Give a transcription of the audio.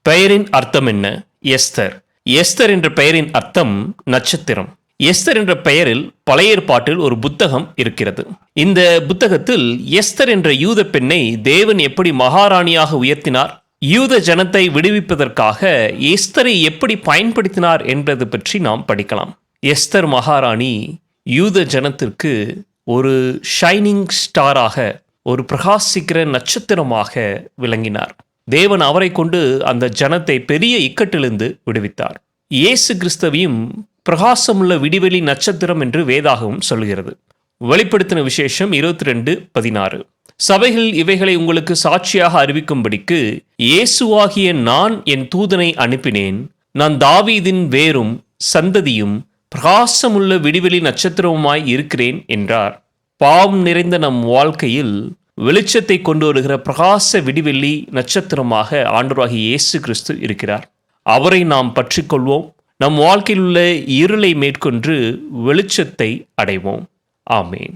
பெயரின் அர்த்தம் என்ன? எஸ்தர். எஸ்தர் என்ற பெயரின் அர்த்தம் நட்சத்திரம். எஸ்தர் என்ற பெயரில் பழைய ஏற்பாட்டில் ஒரு புத்தகம் இருக்கிறது. இந்த புத்தகத்தில் எஸ்தர் என்ற யூத பெண்ணை தேவன் எப்படி மகாராணியாக உயர்த்தினார், யூத ஜனத்தை விடுவிப்பதற்காக எஸ்தரை எப்படி பயன்படுத்தினார் என்பது பற்றி நாம் படிக்கலாம். எஸ்தர் மகாராணி யூத ஜனத்திற்கு ஒரு ஷைனிங் ஸ்டாராக, ஒரு பிரகாசிக்கிற நட்சத்திரமாக விளங்கினார். தேவன் அவரை கொண்டு அந்த ஜனத்தை பெரிய இக்கட்டிலிருந்து விடுவித்தார். இயேசு கிறிஸ்துவையும் பிரகாசமுள்ள விடிவெளி நட்சத்திரம் என்று வேதாகமும் சொல்கிறது. வெளிப்படுத்தின விசேஷம் 22:16. சபைகள் இவைகளை உங்களுக்கு சாட்சியாக அறிவிக்கும்படிக்கு இயேசுவாகிய நான் என் தூதனை அனுப்பினேன். நான் தாவீதின் வேரும் சந்ததியும் பிரகாசமுள்ள விடிவெளி நட்சத்திரவுமாய் இருக்கிறேன் என்றார். பாவம் நிறைந்த நம் வாழ்க்கையில் வெளிச்சத்தை கொண்டு வருகிற பிரகாச விடிவெள்ளி நட்சத்திரமாக ஆண்டவராகிய இயேசு கிறிஸ்து இருக்கிறார். அவரை நாம் பற்றிக்கொள்வோம். நம் வாழ்க்கையில் உள்ள இருளை மேற்கொண்டு வெளிச்சத்தை அடைவோம். ஆமேன்.